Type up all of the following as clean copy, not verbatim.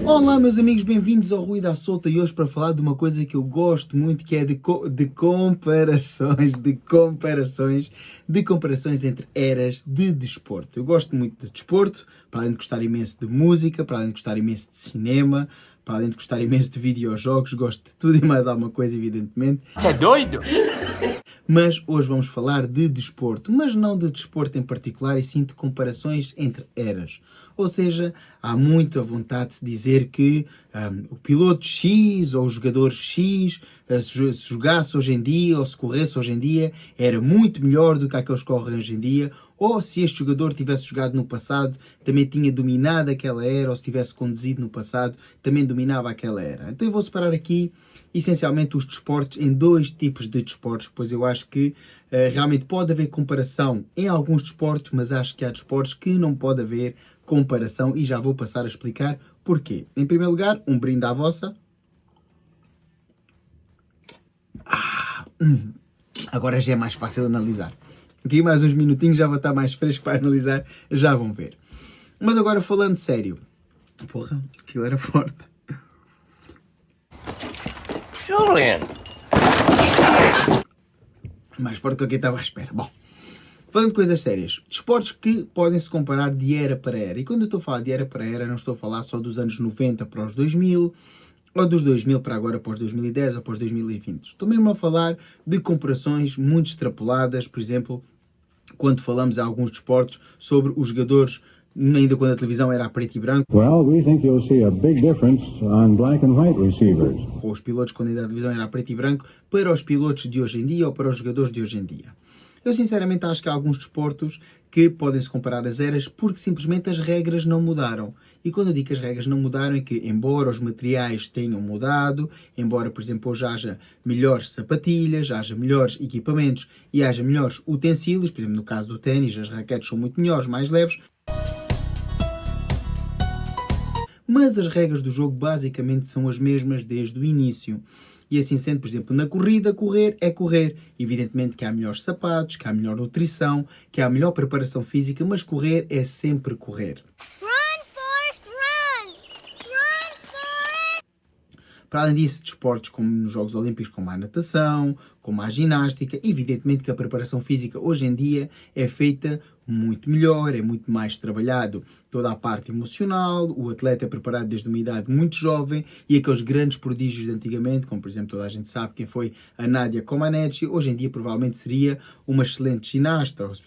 Olá meus amigos, bem-vindos ao Ruído à Solta e hoje para falar de uma coisa que eu gosto muito, que é de comparações entre eras de desporto. Eu gosto muito de desporto, para além de gostar imenso de música, para além de gostar imenso de cinema, para além de gostar imenso de videojogos, gosto de tudo e mais alguma coisa, evidentemente. Você é doido? Mas hoje vamos falar de desporto, mas não de desporto em particular, e sim de comparações entre eras. Ou seja, há muita vontade de se dizer que o piloto X ou o jogador X, se jogasse hoje em dia ou se corresse hoje em dia, era muito melhor do que aqueles que correm hoje em dia, ou se este jogador tivesse jogado no passado, também tinha dominado aquela era, ou se tivesse conduzido no passado, também dominava aquela era. Então eu vou separar aqui essencialmente os desportos em dois tipos de desportos, pois eu acho que realmente pode haver comparação em alguns desportos, mas acho que há desportos que não pode haver comparação e já vou passar a explicar porquê. Em primeiro lugar, um brinde à vossa. Agora já é mais fácil analisar. Aqui mais uns minutinhos já vou estar mais fresco para analisar, já vão ver. Mas agora falando sério. Porra, aquilo era forte. Julian! Mais forte do que eu estava à espera. Bom, falando de coisas sérias, desportos que podem se comparar de era para era. E quando eu estou a falar de era para era, não estou a falar só dos anos 90 para os 2000, ou dos 2000 para agora para os 2010 ou para os 2020. Estou mesmo a falar de comparações muito extrapoladas, por exemplo, quando falamos em alguns desportos sobre os jogadores, ainda quando a televisão era a preto e branco. Well, we think you'll see a big difference on black and white receivers. Com os pilotos quando ainda a televisão era a preto e branco, para os pilotos de hoje em dia ou para os jogadores de hoje em dia. Eu sinceramente acho que há alguns desportos que podem se comparar às eras porque simplesmente as regras não mudaram. E quando eu digo que as regras não mudaram é que, embora os materiais tenham mudado, embora, por exemplo, hoje haja melhores sapatilhas, haja melhores equipamentos e haja melhores utensílios, por exemplo, no caso do ténis, as raquetes são muito melhores, mais leves, mas as regras do jogo basicamente são as mesmas desde o início. E assim sendo, por exemplo, na corrida, correr é correr. Evidentemente que há melhores sapatos, que há melhor nutrição, que há melhor preparação física, mas correr é sempre correr. Run, Forrest, run! Run, Forrest! Para além disso, desportos como nos Jogos Olímpicos, como a natação, como a ginástica, evidentemente que a preparação física hoje em dia é feita muito melhor, é muito mais trabalhado toda a parte emocional, o atleta é preparado desde uma idade muito jovem e aqueles grandes prodígios de antigamente, como por exemplo toda a gente sabe quem foi a Nadia Comaneci, hoje em dia provavelmente seria uma excelente ginasta, ou se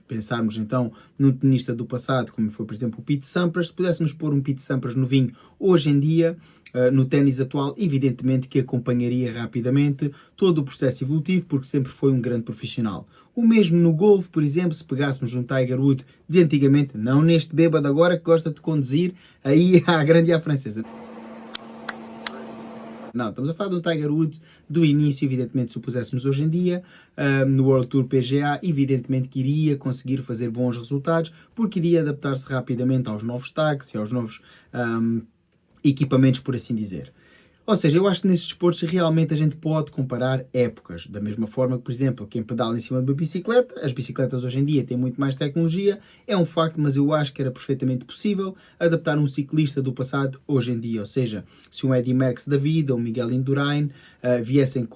pensarmos então num tenista do passado, como foi por exemplo o Pete Sampras, se pudéssemos pôr um Pete Sampras novinho hoje em dia, no ténis atual, evidentemente que acompanharia rapidamente todo o processo evolutivo, porque sempre foi um grande profissional. O mesmo no golfe, por exemplo, se pegássemos um Tiger Woods de antigamente, não neste bêbado agora que gosta de conduzir, aí à grande e à francesa. Não, estamos a falar de um Tiger Woods do início, evidentemente, se o puséssemos hoje em dia, no World Tour PGA, evidentemente que iria conseguir fazer bons resultados, porque iria adaptar-se rapidamente aos novos taques e aos novos equipamentos, por assim dizer. Ou seja, eu acho que nesses desportos realmente a gente pode comparar épocas, da mesma forma que, por exemplo, quem pedala em cima de uma bicicleta, as bicicletas hoje em dia têm muito mais tecnologia, é um facto, mas eu acho que era perfeitamente possível adaptar um ciclista do passado hoje em dia, ou seja, se um Eddy Merckx da vida ou um Miguel Indurain viessem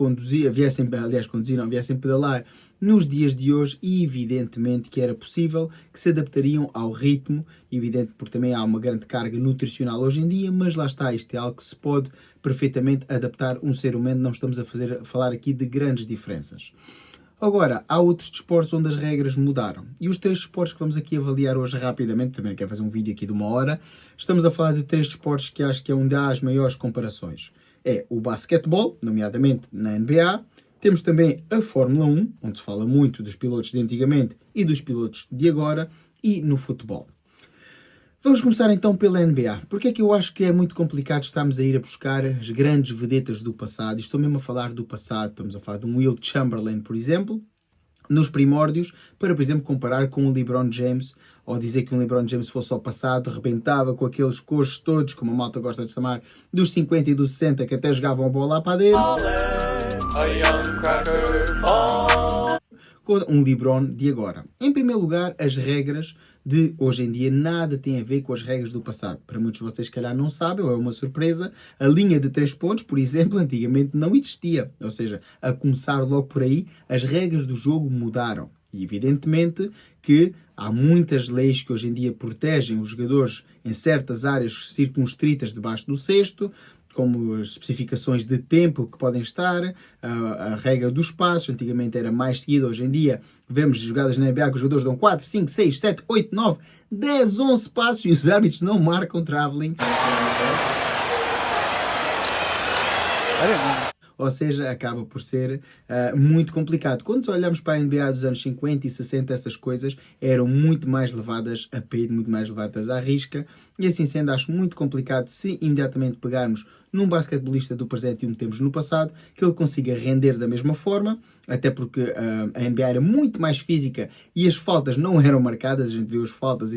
pedalar nos dias de hoje, e evidentemente que era possível que se adaptariam ao ritmo, evidente porque também há uma grande carga nutricional hoje em dia, mas lá está, isto é algo que se pode perfeitamente adaptar um ser humano, não estamos a falar aqui de grandes diferenças. Agora, há outros desportos onde as regras mudaram, e os três desportos que vamos aqui avaliar hoje rapidamente, também quero fazer um vídeo aqui de 1 hora, estamos a falar de três desportos que acho que é onde há as maiores comparações. É o basquetebol, nomeadamente na NBA, temos também a Fórmula 1, onde se fala muito dos pilotos de antigamente e dos pilotos de agora, e no futebol. Vamos começar então pela NBA. Porque é que eu acho que é muito complicado estarmos a ir a buscar as grandes vedetas do passado? Estou mesmo a falar do passado, estamos a falar de um Will Chamberlain, por exemplo, nos primórdios, para, por exemplo, comparar com o LeBron James, ou dizer que um LeBron James fosse ao passado, rebentava com aqueles coxos todos, como a malta gosta de chamar, dos 50 e dos 60, que até jogavam a bola à padeira. com um LeBron de agora. Em primeiro lugar, as regras de hoje em dia nada tem a ver com as regras do passado. Para muitos de vocês, se calhar, não sabem, ou é uma surpresa, a linha de 3 pontos, por exemplo, antigamente não existia. Ou seja, a começar logo por aí, as regras do jogo mudaram. E evidentemente que há muitas leis que hoje em dia protegem os jogadores em certas áreas circunstritas debaixo do cesto, como as especificações de tempo que podem estar, a regra dos passos, antigamente era mais seguida, hoje em dia vemos jogadas na NBA que os jogadores dão 4, 5, 6, 7, 8, 9, 10, 11 passos e os árbitros não marcam travelling. Ou seja, acaba por ser muito complicado. Quando olhamos para a NBA dos anos 50 e 60, essas coisas eram muito mais levadas a peito, muito mais levadas à risca, e assim sendo, acho muito complicado se imediatamente pegarmos num basquetebolista do presente e o metemos no passado, que ele consiga render da mesma forma, até porque a NBA era muito mais física e as faltas não eram marcadas. A gente vê as faltas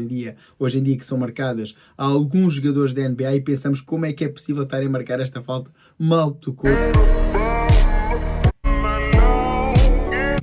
hoje em dia que são marcadas a alguns jogadores da NBA e pensamos como é que é possível estarem a marcar esta falta, mal tocou.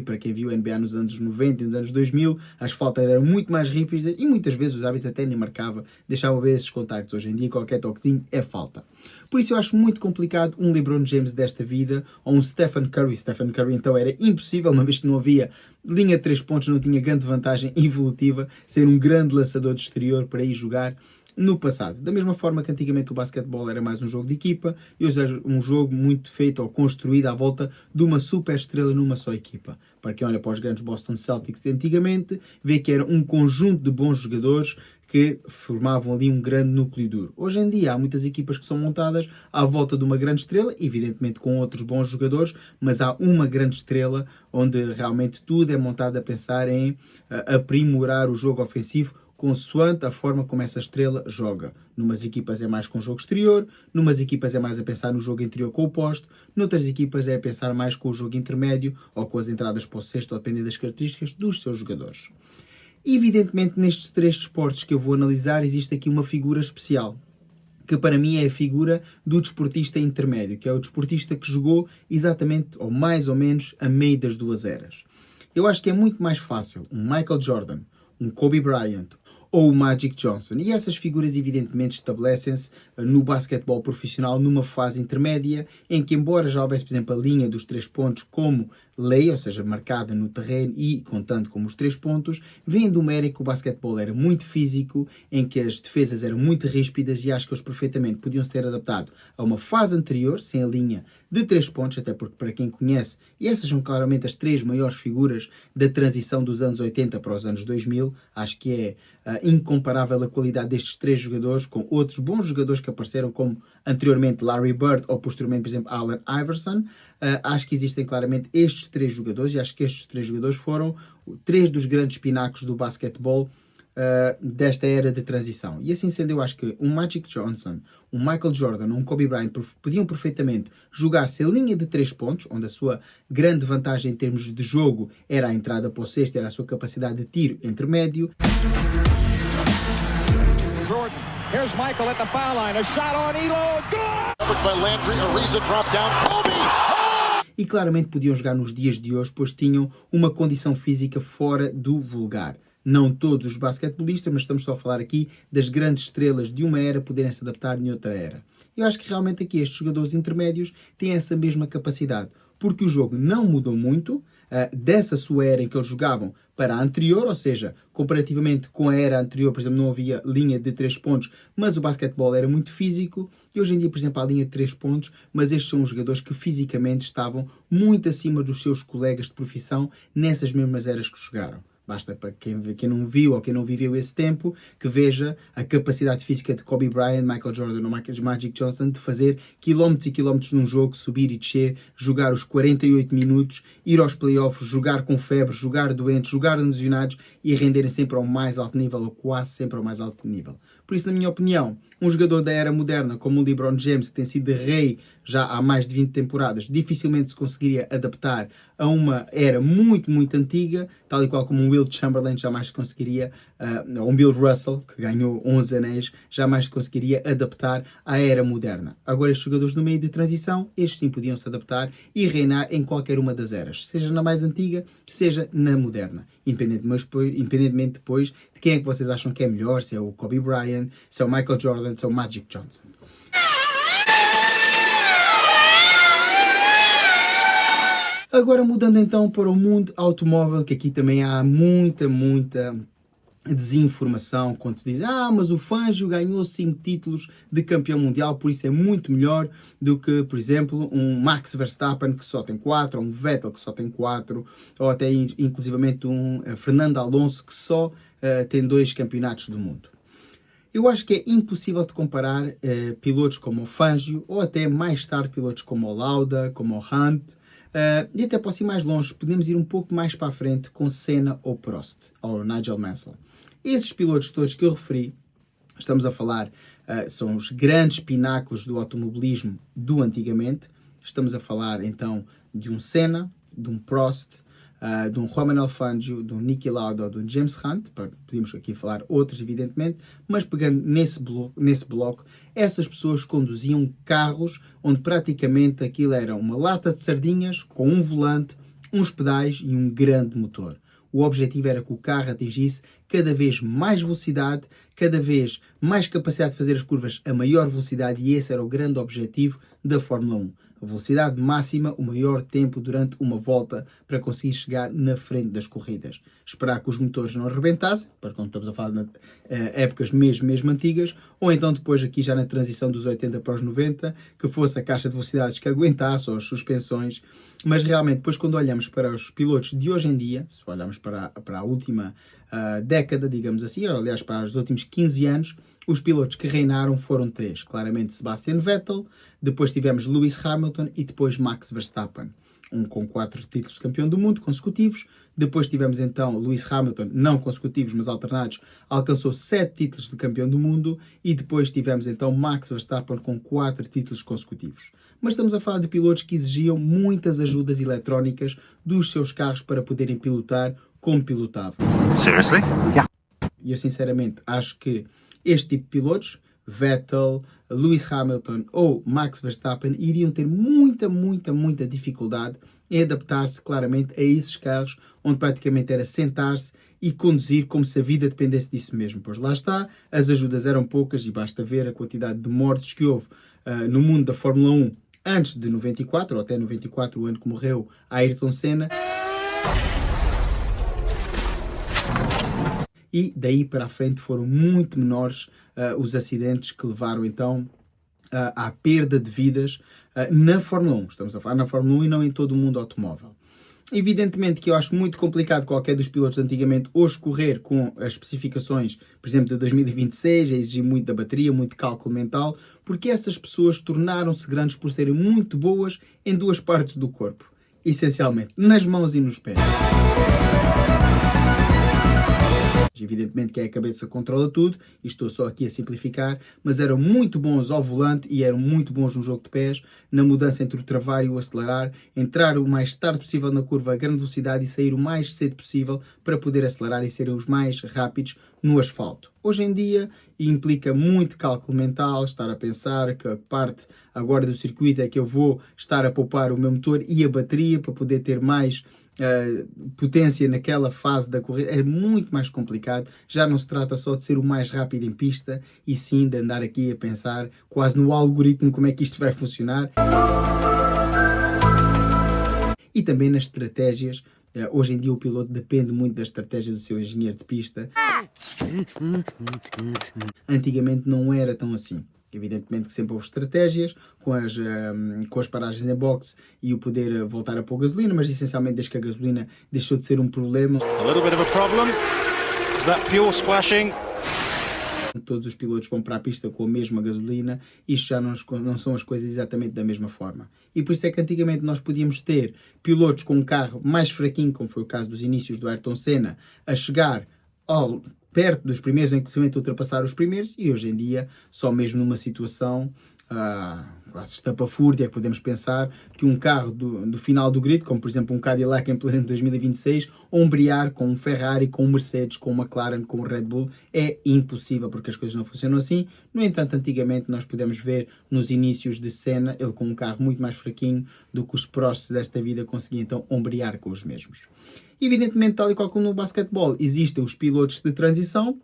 Para quem viu a NBA nos anos 90 e nos anos 2000, as faltas eram muito mais rípidas e muitas vezes os árbitros até nem marcavam, deixavam ver esses contactos. Hoje em dia, qualquer toquezinho é falta. Por isso eu acho muito complicado um LeBron James desta vida ou um Stephen Curry. Stephen Curry então era impossível, uma vez que não havia linha de 3 pontos, não tinha grande vantagem evolutiva, ser um grande lançador de exterior para ir jogar no passado. Da mesma forma que antigamente o basquetebol era mais um jogo de equipa e hoje é um jogo muito feito ou construído à volta de uma super estrela numa só equipa. Para quem olha para os grandes Boston Celtics de antigamente, vê que era um conjunto de bons jogadores que formavam ali um grande núcleo duro. Hoje em dia há muitas equipas que são montadas à volta de uma grande estrela, evidentemente com outros bons jogadores, mas há uma grande estrela onde realmente tudo é montado a pensar em aprimorar o jogo ofensivo consoante a forma como essa estrela joga. Numas equipas é mais com o jogo exterior, numas equipas é mais a pensar no jogo interior com o posto, noutras equipas é a pensar mais com o jogo intermédio ou com as entradas para o cesto, dependendo das características dos seus jogadores. Evidentemente, nestes 3 desportos que eu vou analisar, existe aqui uma figura especial, que para mim é a figura do desportista intermédio, que é o desportista que jogou exatamente, ou mais ou menos, a meio das duas eras. Eu acho que é muito mais fácil um Michael Jordan, um Kobe Bryant ou o Magic Johnson. E essas figuras evidentemente estabelecem-se no basquetebol profissional numa fase intermédia em que, embora já houvesse, por exemplo, a linha dos 3 pontos como lei, ou seja, marcada no terreno e contando como os 3 pontos, vem de uma era em que o basquetebol era muito físico, em que as defesas eram muito ríspidas e acho que eles perfeitamente podiam se ter adaptado a uma fase anterior, sem a linha de 3 pontos, até porque para quem conhece, e essas são claramente as 3 maiores figuras da transição dos anos 80 para os anos 2000, acho que é incomparável a qualidade destes 3 jogadores com outros bons jogadores que apareceram, como anteriormente Larry Bird ou posteriormente, por exemplo, Allen Iverson. Acho que existem claramente estes 3 jogadores e acho que estes 3 jogadores foram 3 dos grandes pináculos do basquetebol desta era de transição. E assim sendo, eu acho que um Magic Johnson, um Michael Jordan, um Kobe Bryant podiam perfeitamente jogar sem linha de 3 pontos, onde a sua grande vantagem em termos de jogo era a entrada para o cesto, era a sua capacidade de tiro intermédio. Jordan, here's Michael at the foul line, a shot on Elo, good! Coverage by Landry, Ariza drop down, Kobe! E claramente podiam jogar nos dias de hoje, pois tinham uma condição física fora do vulgar. Não todos os basquetebolistas, mas estamos só a falar aqui das grandes estrelas de uma era poderem se adaptar em outra era. Eu acho que realmente aqui estes jogadores intermédios têm essa mesma capacidade, porque o jogo não mudou muito dessa sua era em que eles jogavam para a anterior, ou seja, comparativamente com a era anterior, por exemplo, não havia linha de 3 pontos, mas o basquetebol era muito físico, e hoje em dia, por exemplo, há linha de 3 pontos, mas estes são os jogadores que fisicamente estavam muito acima dos seus colegas de profissão nessas mesmas eras que jogaram. Basta para quem não viu ou quem não viveu esse tempo, que veja a capacidade física de Kobe Bryant, Michael Jordan ou Magic Johnson de fazer quilómetros e quilómetros num jogo, subir e descer, jogar os 48 minutos, ir aos playoffs, jogar com febre, jogar doentes, jogar lesionados e renderem sempre ao mais alto nível ou quase sempre ao mais alto nível. Por isso, na minha opinião, um jogador da era moderna como o LeBron James, que tem sido rei já há mais de 20 temporadas, dificilmente se conseguiria adaptar a uma era muito, muito antiga, tal e qual como um Will Chamberlain jamais se conseguiria, ou um Bill Russell, que ganhou 11 anéis, jamais se conseguiria adaptar à era moderna. Agora, estes jogadores no meio de transição, estes sim podiam se adaptar e reinar em qualquer uma das eras, seja na mais antiga, seja na moderna, independentemente depois de quem é que vocês acham que é melhor, se é o Kobe Bryant, se é o Michael Jordan, se é o Magic Johnson. Agora mudando então para o mundo automóvel, que aqui também há muita desinformação quando se diz mas o Fangio ganhou 5 títulos de campeão mundial, por isso é muito melhor do que, por exemplo, um Max Verstappen que só tem 4, ou um Vettel que só tem 4, ou até inclusivamente um Fernando Alonso que só tem 2 campeonatos do mundo. Eu acho que é impossível de comparar pilotos como o Fangio, ou até mais tarde pilotos como o Lauda, como o Hunt, e até posso ir mais longe, podemos ir um pouco mais para a frente com Senna ou Prost, ou Nigel Mansell. Esses pilotos todos que eu referi, estamos a falar, são os grandes pináculos do automobilismo do antigamente. Estamos a falar então de um Senna, de um Prost, de um Romain Fangio, de um Niki Lauda, de um James Hunt, podemos aqui falar outros evidentemente, mas pegando nesse bloco, essas pessoas conduziam carros onde praticamente aquilo era uma lata de sardinhas com um volante, uns pedais e um grande motor. O objetivo era que o carro atingisse cada vez mais velocidade, cada vez mais capacidade de fazer as curvas a maior velocidade, e esse era o grande objetivo da Fórmula 1. A velocidade máxima, o maior tempo durante uma volta para conseguir chegar na frente das corridas. Esperar que os motores não arrebentassem, para quando estamos a falar de épocas mesmo antigas, ou então depois aqui já na transição dos 80 para os 90, que fosse a caixa de velocidades que aguentasse, ou as suspensões. Mas realmente depois quando olhamos para os pilotos de hoje em dia, se olharmos para a última década, digamos assim, ou aliás para os últimos 15 anos, os pilotos que reinaram foram 3. Claramente Sebastian Vettel, depois tivemos Lewis Hamilton e depois Max Verstappen. Um com 4 títulos de campeão do mundo consecutivos. Depois tivemos então Lewis Hamilton, não consecutivos, mas alternados, alcançou 7 títulos de campeão do mundo. E depois tivemos então Max Verstappen com 4 títulos consecutivos. Mas estamos a falar de pilotos que exigiam muitas ajudas eletrónicas dos seus carros para poderem pilotar como pilotavam. Seriously? Yeah. E eu sinceramente acho que este tipo de pilotos, Vettel, Lewis Hamilton ou Max Verstappen, iriam ter muita dificuldade em adaptar-se claramente a esses carros onde praticamente era sentar-se e conduzir como se a vida dependesse disso mesmo. Pois lá está, as ajudas eram poucas e basta ver a quantidade de mortes que houve no mundo da Fórmula 1 antes de 94, ou até 94, o ano que morreu Ayrton Senna. E daí para a frente foram muito menores os acidentes que levaram então à perda de vidas na Fórmula 1. Estamos a falar na Fórmula 1 e não em todo o mundo automóvel. Evidentemente que eu acho muito complicado qualquer dos pilotos de antigamente hoje correr com as especificações, por exemplo, de 2026, a exigir muito da bateria, muito cálculo mental, porque essas pessoas tornaram-se grandes por serem muito boas em 2 partes do corpo, essencialmente, nas mãos e nos pés. Evidentemente que é a cabeça que controla tudo, e estou só aqui a simplificar, mas eram muito bons ao volante e eram muito bons no jogo de pés, na mudança entre o travar e o acelerar, entrar o mais tarde possível na curva a grande velocidade e sair o mais cedo possível para poder acelerar e serem os mais rápidos no asfalto. Hoje em dia implica muito cálculo mental, estar a pensar que a parte agora do circuito é que eu vou estar a poupar o meu motor e a bateria para poder ter mais potência naquela fase da corrida. É muito mais complicado. Já não se trata só de ser o mais rápido em pista, e sim de andar aqui a pensar quase no algoritmo como é que isto vai funcionar. E também nas estratégias. Hoje em dia o piloto depende muito da estratégia do seu engenheiro de pista. Antigamente não era tão assim. Evidentemente que sempre houve estratégias com as paragens em boxe e o poder voltar a pôr gasolina, mas essencialmente desde que a gasolina deixou de ser um problema. A little bit of a problem. Is that fuel splashing? Todos os pilotos vão para a pista com a mesma gasolina, isto já não são as coisas exatamente da mesma forma. E por isso é que antigamente nós podíamos ter pilotos com um carro mais fraquinho, como foi o caso dos inícios do Ayrton Senna, a chegar perto dos primeiros, inclusive ultrapassar os primeiros, e hoje em dia, só mesmo numa situação quase estapafúrdia, que podemos pensar que um carro do final do grid, como por exemplo um Cadillac em pleno 2026, ombrear com um Ferrari, com um Mercedes, com um McLaren, com um Red Bull, é impossível, porque as coisas não funcionam assim. No entanto, antigamente nós podemos ver nos inícios de Senna, ele com um carro muito mais fraquinho do que os Prosts desta vida conseguia então ombrear com os mesmos. Evidentemente, tal e qual como no basquetebol, existem os pilotos de transição.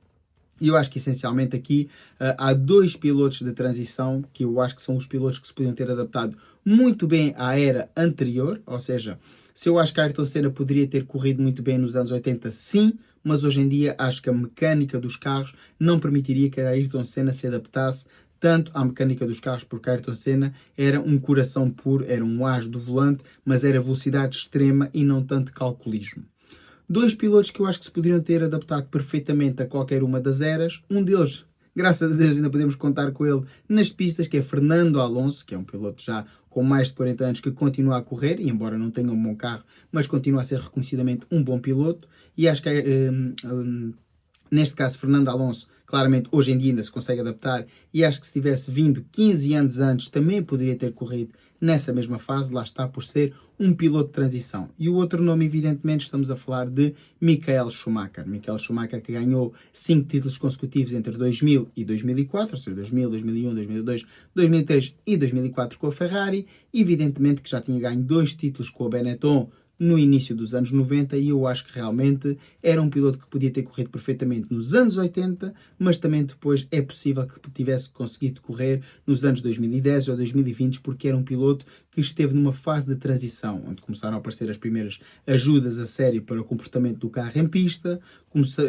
E eu acho que essencialmente aqui há dois pilotos de transição que eu acho que são os pilotos que se podiam ter adaptado muito bem à era anterior, ou seja, se eu acho que Ayrton Senna poderia ter corrido muito bem nos anos 80, sim, mas hoje em dia acho que a mecânica dos carros não permitiria que Ayrton Senna se adaptasse tanto à mecânica dos carros, porque Ayrton Senna era um coração puro, era um as do volante, mas era velocidade extrema e não tanto calculismo. Dois pilotos que eu acho que se poderiam ter adaptado perfeitamente a qualquer uma das eras. Um deles, graças a Deus, ainda podemos contar com ele nas pistas, que é Fernando Alonso, que é um piloto já com mais de 40 anos que continua a correr, e embora não tenha um bom carro, mas continua a ser reconhecidamente um bom piloto. E acho que neste caso, Fernando Alonso, claramente, hoje em dia ainda se consegue adaptar, e acho que se tivesse vindo 15 anos antes, também poderia ter corrido nessa mesma fase, lá está, por ser um piloto de transição. E o outro nome, evidentemente, estamos a falar de Michael Schumacher. Michael Schumacher, que ganhou 5 títulos consecutivos entre 2000 e 2004, ou seja, 2000, 2001, 2002, 2003 e 2004 com a Ferrari. Evidentemente que já tinha ganho 2 títulos com a Benetton no início dos anos 90, e eu acho que realmente era um piloto que podia ter corrido perfeitamente nos anos 80, mas também depois é possível que tivesse conseguido correr nos anos 2010 ou 2020, porque era um piloto que esteve numa fase de transição, onde começaram a aparecer as primeiras ajudas a sério para o comportamento do carro em pista,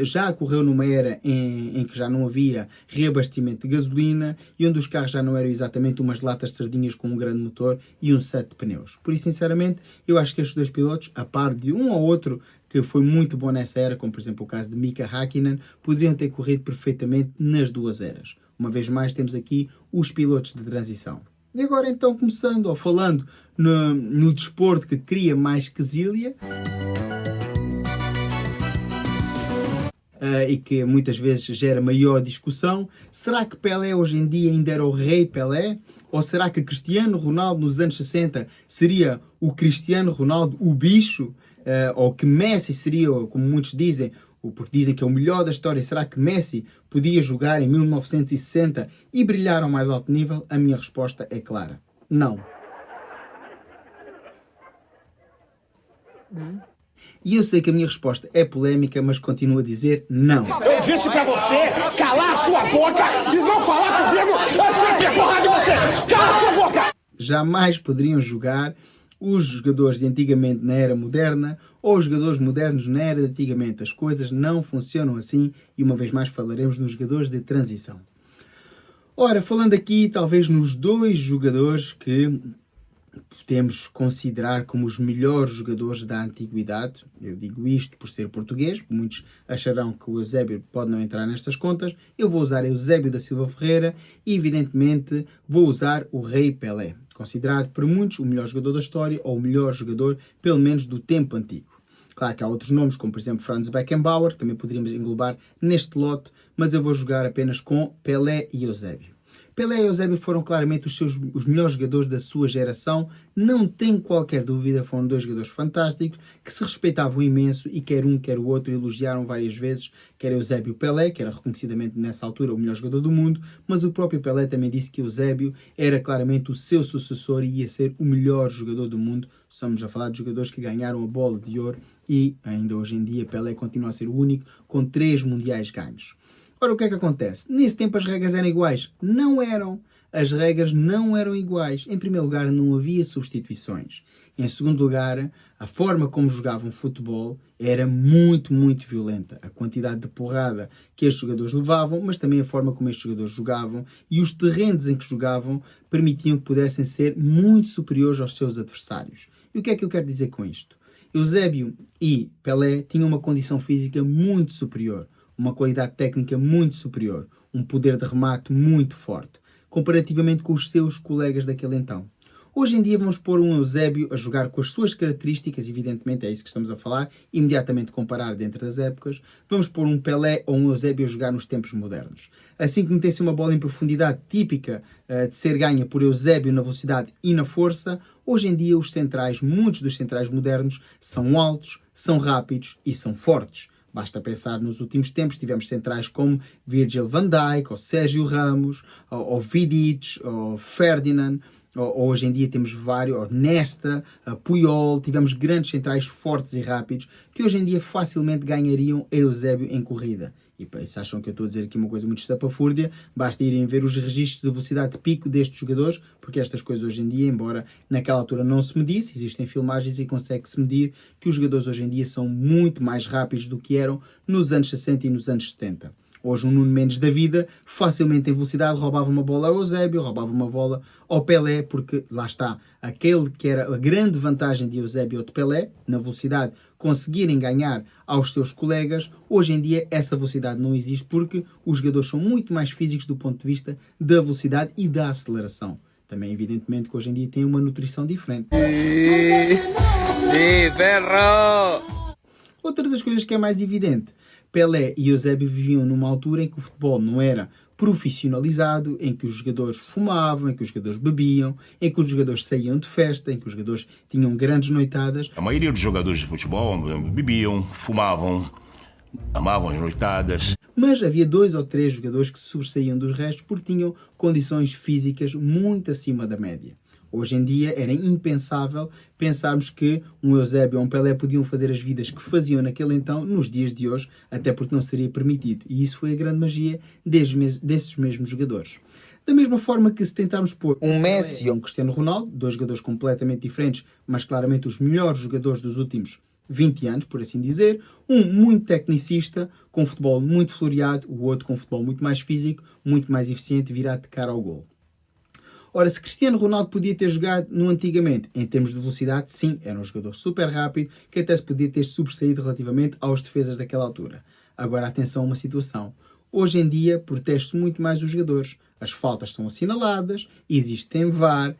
já correu numa era em que já não havia reabastecimento de gasolina e onde os carros já não eram exatamente umas latas de sardinhas com um grande motor e um set de pneus. Por isso, sinceramente, eu acho que estes dois pilotos, a par de um ou outro que foi muito bom nessa era, como por exemplo o caso de Mika Häkkinen, poderiam ter corrido perfeitamente nas duas eras. Uma vez mais, temos aqui os pilotos de transição. E agora então, começando ou falando no desporto que cria mais quesília e que muitas vezes gera maior discussão, será que Pelé hoje em dia ainda era o rei Pelé? Ou será que Cristiano Ronaldo nos anos 60 seria o Cristiano Ronaldo, o bicho? Ou que Messi seria, como muitos dizem, porque dizem que é o melhor da história, será que Messi podia jogar em 1960 e brilhar ao mais alto nível? A minha resposta é clara: não. E eu sei que a minha resposta é polémica, mas continuo a dizer não. Eu disse pra você calar a sua boca e não falar comigo antes de eu porra de você! Cala a sua boca! Jamais poderiam jogar os jogadores de antigamente na era moderna ou os jogadores modernos na era de antigamente. As coisas não funcionam assim e uma vez mais falaremos nos jogadores de transição. Ora, falando aqui talvez nos dois jogadores que podemos considerar como os melhores jogadores da antiguidade. Eu digo isto por ser português, muitos acharão que o Eusébio pode não entrar nestas contas. Eu vou usar Eusébio da Silva Ferreira e evidentemente vou usar o Rei Pelé, considerado por muitos o melhor jogador da história ou o melhor jogador, pelo menos do tempo antigo. Claro que há outros nomes, como por exemplo Franz Beckenbauer, que também poderíamos englobar neste lote, mas eu vou jogar apenas com Pelé e Eusébio. Pelé e Eusébio foram claramente os melhores jogadores da sua geração, não tenho qualquer dúvida, foram dois jogadores fantásticos, que se respeitavam imenso e quer um, quer o outro elogiaram várias vezes, quer Eusébio Pelé, que era reconhecidamente nessa altura o melhor jogador do mundo, mas o próprio Pelé também disse que Eusébio era claramente o seu sucessor e ia ser o melhor jogador do mundo. Estamos a falar de jogadores que ganharam a bola de ouro e ainda hoje em dia Pelé continua a ser o único com 3 mundiais ganhos. Ora, o que é que acontece? Nesse tempo as regras eram iguais? Não eram. As regras não eram iguais. Em primeiro lugar, não havia substituições. Em segundo lugar, a forma como jogavam futebol era muito, muito violenta. A quantidade de porrada que estes jogadores levavam, mas também a forma como estes jogadores jogavam e os terrenos em que jogavam permitiam que pudessem ser muito superiores aos seus adversários. E o que é que eu quero dizer com isto? Eusébio e Pelé tinham uma condição física muito superior, uma qualidade técnica muito superior, um poder de remate muito forte, comparativamente com os seus colegas daquele então. Hoje em dia vamos pôr um Eusébio a jogar com as suas características, evidentemente é isso que estamos a falar, imediatamente comparar dentro das épocas. Vamos pôr um Pelé ou um Eusébio a jogar nos tempos modernos. Assim que metesse uma bola em profundidade típica de ser ganha por Eusébio na velocidade e na força, hoje em dia os centrais, muitos dos centrais modernos, são altos, são rápidos e são fortes. Basta pensar nos últimos tempos, tivemos centrais como Virgil van Dijk, ou Sérgio Ramos, ou Vidic, ou Ferdinand, ou hoje em dia temos vários, ou Nesta, Puyol, tivemos grandes centrais fortes e rápidos, que hoje em dia facilmente ganhariam Eusébio em corrida. E se acham que eu estou a dizer aqui uma coisa muito estapafúrdia, basta irem ver os registros de velocidade de pico destes jogadores, porque estas coisas hoje em dia, embora naquela altura não se medisse, existem filmagens e consegue-se medir que os jogadores hoje em dia são muito mais rápidos do que eram nos anos 60 e nos anos 70. Hoje um Nuno Mendes da vida, facilmente em velocidade, roubava uma bola ao Eusébio, roubava uma bola ao Pelé, porque lá está, aquele que era a grande vantagem de Eusébio ou de Pelé, na velocidade, conseguirem ganhar aos seus colegas. Hoje em dia essa velocidade não existe porque os jogadores são muito mais físicos do ponto de vista da velocidade e da aceleração. Também evidentemente que hoje em dia tem uma nutrição diferente. Outra das coisas que é mais evidente, Pelé e Eusébio viviam numa altura em que o futebol não era profissionalizado, em que os jogadores fumavam, em que os jogadores bebiam, em que os jogadores saíam de festa, em que os jogadores tinham grandes noitadas. A maioria dos jogadores de futebol bebiam, fumavam, amavam as noitadas. Mas havia 2 ou 3 jogadores que se sobressaíam dos restos porque tinham condições físicas muito acima da média. Hoje em dia era impensável pensarmos que um Eusébio ou um Pelé podiam fazer as vidas que faziam naquele então, nos dias de hoje, até porque não seria permitido. E isso foi a grande magia desses mesmos jogadores. Da mesma forma que se tentarmos pôr um Messi ou um Cristiano Ronaldo, 2 jogadores completamente diferentes, mas claramente os melhores jogadores dos últimos 20 anos, por assim dizer, um muito tecnicista, com futebol muito floreado, o outro com futebol muito mais físico, muito mais eficiente, virado de cara ao golo. Ora, se Cristiano Ronaldo podia ter jogado no antigamente, em termos de velocidade, sim, era um jogador super rápido, que até se podia ter sobressaído relativamente aos defesas daquela altura. Agora, atenção a uma situação. Hoje em dia, protege-se muito mais os jogadores. As faltas são assinaladas, existem VAR,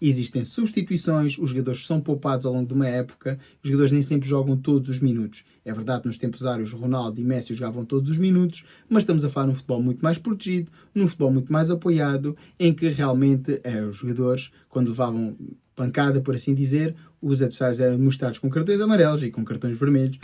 existem substituições, os jogadores são poupados ao longo de uma época, os jogadores nem sempre jogam todos os minutos. É verdade que nos tempos áureos Ronaldo e Messi jogavam todos os minutos, mas estamos a falar num futebol muito mais protegido, num futebol muito mais apoiado, em que realmente os jogadores, quando levavam pancada, por assim dizer, os adversários eram mostrados com cartões amarelos e com cartões vermelhos.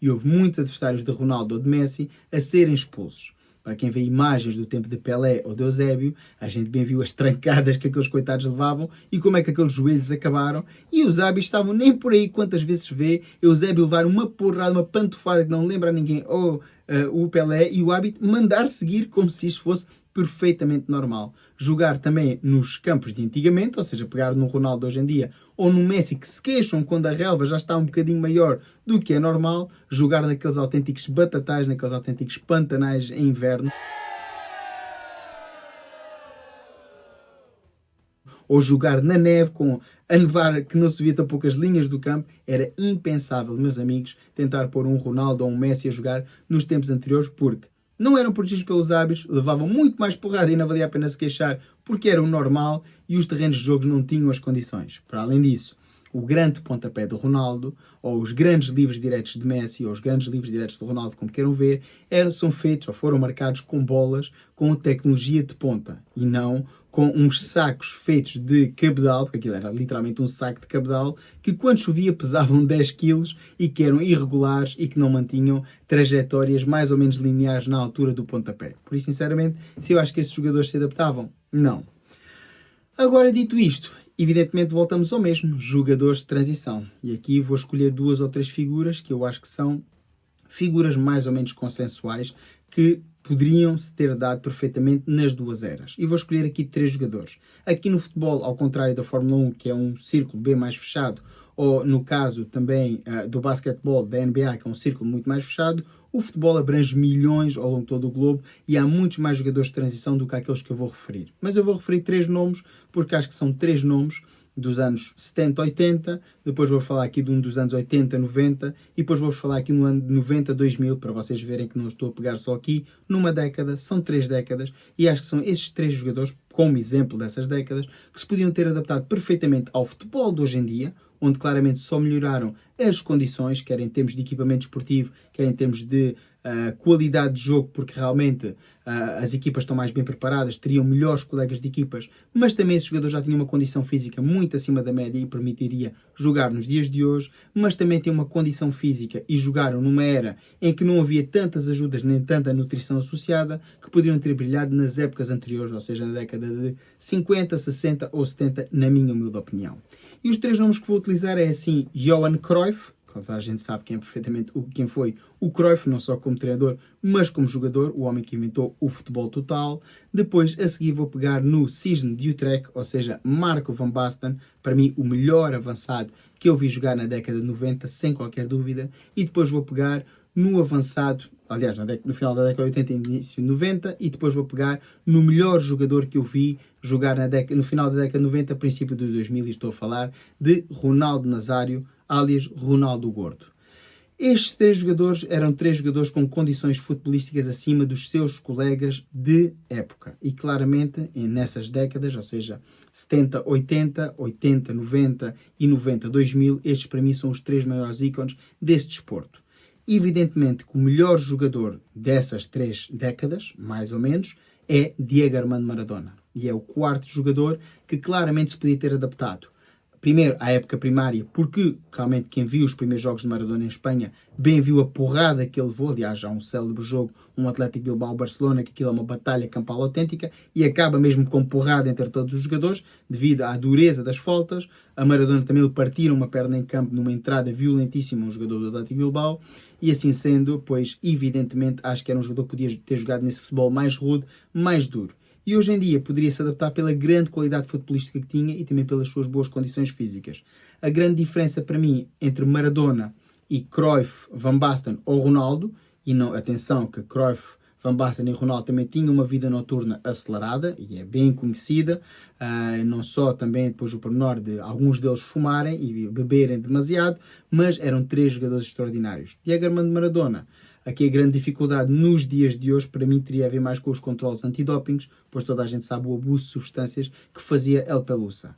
E houve muitos adversários de Ronaldo ou de Messi a serem expulsos. Para quem vê imagens do tempo de Pelé ou de Eusébio, a gente bem viu as trancadas que aqueles coitados levavam e como é que aqueles joelhos acabaram. E os hábitos estavam nem por aí. Quantas vezes vê Eusébio levar uma porrada, uma pantofada que não lembra a ninguém, ou o Pelé, e o hábito mandar seguir como se isto fosse perfeitamente normal. Jogar também nos campos de antigamente, ou seja, pegar no Ronaldo hoje em dia, ou no Messi, que se queixam quando a relva já está um bocadinho maior do que é normal, jogar naqueles autênticos batatais, naqueles autênticos pantanais em inverno. Ou jogar na neve com a nevar que não se via tão poucas linhas do campo. Era impensável, meus amigos, tentar pôr um Ronaldo ou um Messi a jogar nos tempos anteriores, porque não eram protegidos pelos hábitos, levavam muito mais porrada e não valia a pena se queixar porque era o normal e os terrenos de jogo não tinham as condições. Para além disso, o grande pontapé de Ronaldo, ou os grandes livros diretos de Messi, ou os grandes livros diretos de Ronaldo, como queiram ver, são feitos ou foram marcados com bolas com tecnologia de ponta e não com uns sacos feitos de cabedal, porque aquilo era literalmente um saco de cabedal, que quando chovia pesavam 10 kg e que eram irregulares e que não mantinham trajetórias mais ou menos lineares na altura do pontapé. Por isso, sinceramente, se eu acho que esses jogadores se adaptavam, não. Agora, dito isto, evidentemente voltamos ao mesmo, jogadores de transição. E aqui vou escolher 2 ou 3 figuras que eu acho que são figuras mais ou menos consensuais que poderiam-se ter dado perfeitamente nas 2 eras. E vou escolher aqui 3 jogadores. Aqui no futebol, ao contrário da Fórmula 1, que é um círculo bem mais fechado, ou no caso também do basquetebol, da NBA, que é um círculo muito mais fechado, o futebol abrange milhões ao longo de todo o globo e há muitos mais jogadores de transição do que aqueles que eu vou referir. Mas eu vou referir 3 nomes, porque acho que são 3 nomes dos anos 70, 80, depois vou falar aqui de um dos anos 80, 90 e depois vou-vos falar aqui no ano de 90, 2000, para vocês verem que não estou a pegar só aqui numa década, são 3 décadas e acho que são esses 3 jogadores, como exemplo dessas décadas, que se podiam ter adaptado perfeitamente ao futebol de hoje em dia, onde claramente só melhoraram as condições, quer em termos de equipamento esportivo, quer em termos de qualidade de jogo, porque realmente as equipas estão mais bem preparadas, teriam melhores colegas de equipas, mas também esses jogadores já tinham uma condição física muito acima da média e permitiria jogar nos dias de hoje, mas também têm uma condição física e jogaram numa era em que não havia tantas ajudas nem tanta nutrição associada que poderiam ter brilhado nas épocas anteriores, ou seja, na década de 50, 60 ou 70, na minha humilde opinião. E os 3 nomes que vou utilizar é assim, Johan Cruyff, a gente sabe quem foi o Cruyff, não só como treinador, mas como jogador, o homem que inventou o futebol total. Depois, a seguir, vou pegar no Cisne de Utrecht, ou seja, Marco van Basten, para mim o melhor avançado que eu vi jogar na década de 90, sem qualquer dúvida. E depois vou pegar no avançado, aliás, no final da década de 80 e início de 90, e depois vou pegar no melhor jogador que eu vi jogar no final da década de 90, princípio dos 2000, e estou a falar de Ronaldo Nazário, alias Ronaldo Gordo. Estes 3 jogadores eram 3 jogadores com condições futebolísticas acima dos seus colegas de época. E claramente, nessas décadas, ou seja, 70, 80, 80, 90 e 90, 2000, estes para mim são os 3 maiores ícones desse desporto. Evidentemente que o melhor jogador dessas 3 décadas, mais ou menos, é Diego Armando Maradona. E é o 4º jogador que claramente se podia ter adaptado. Primeiro, à época primária, porque realmente quem viu os primeiros jogos de Maradona em Espanha bem viu a porrada que ele levou. Aliás, há um célebre jogo, um Atlético Bilbao-Barcelona, que aquilo é uma batalha campal autêntica e acaba mesmo com porrada entre todos os jogadores, devido à dureza das faltas. A Maradona também lhe partiram uma perna em campo numa entrada violentíssima, um jogador do Atlético Bilbao, e assim sendo, pois, evidentemente, acho que era um jogador que podia ter jogado nesse futebol mais rude, mais duro. E hoje em dia poderia se adaptar pela grande qualidade futebolística que tinha e também pelas suas boas condições físicas. A grande diferença para mim entre Maradona e Cruyff, Van Basten ou Ronaldo, e não, atenção que Cruyff, Van Basten e Ronaldo também tinham uma vida noturna acelerada e é bem conhecida, não só também depois o pormenor de alguns deles fumarem e beberem demasiado, mas eram 3 jogadores extraordinários. Diego Armando Maradona, aqui a grande dificuldade nos dias de hoje, para mim, teria a ver mais com os controles antidópingos, pois toda a gente sabe o abuso de substâncias que fazia El Pelusa.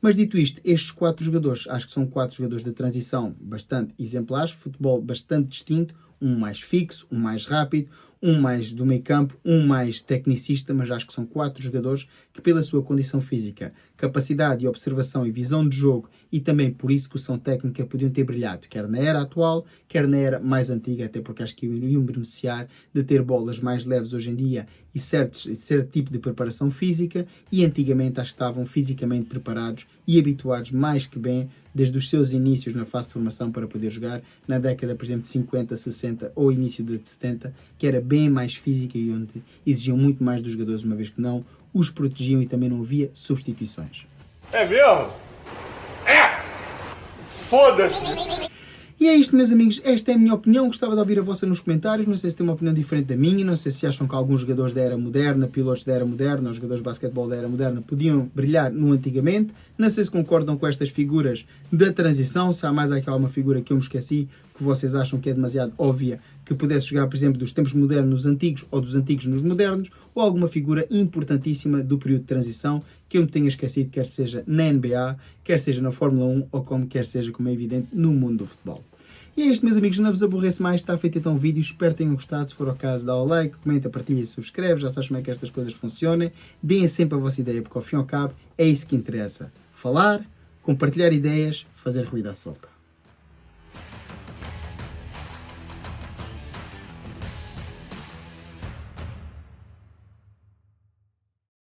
Mas dito isto, estes 4 jogadores, acho que são 4 jogadores de transição bastante exemplares, futebol bastante distinto, um mais fixo, um mais rápido, um mais do meio campo, um mais tecnicista, mas acho que são 4 jogadores que pela sua condição física, capacidade de observação e visão de jogo e também por execução técnica podiam ter brilhado, quer na era atual, quer na era mais antiga, até porque acho que iriam beneficiar de ter bolas mais leves hoje em dia e certo tipo de preparação física, e antigamente acho que estavam fisicamente preparados e habituados mais que bem desde os seus inícios na fase de formação para poder jogar na década, por exemplo, de 50, 60 ou início de 70, que era bem mais física e onde exigiam muito mais dos jogadores, uma vez que não os protegiam e também não havia substituições. É mesmo? É! Foda-se! E é isto, meus amigos, esta é a minha opinião, gostava de ouvir a vossa nos comentários, não sei se tem uma opinião diferente da minha, não sei se acham que alguns jogadores da era moderna, pilotos da era moderna, ou jogadores de basquetebol da era moderna podiam brilhar no antigamente, não sei se concordam com estas figuras da transição, se há mais aquela figura que eu me esqueci, que vocês acham que é demasiado óbvia, que pudesse jogar, por exemplo, dos tempos modernos nos antigos, ou dos antigos nos modernos, ou alguma figura importantíssima do período de transição, que eu me tenha esquecido, quer seja na NBA, quer seja na Fórmula 1, ou quer seja, como é evidente, no mundo do futebol. E é isto, meus amigos, não vos aborreço mais, está feito então o vídeo, espero que tenham gostado, se for o caso dá o like, comenta, partilha e subscreve, já sabes como é que estas coisas funcionam, deem sempre a vossa ideia, porque ao fim e ao cabo é isso que interessa, falar, compartilhar ideias, fazer ruído à solta.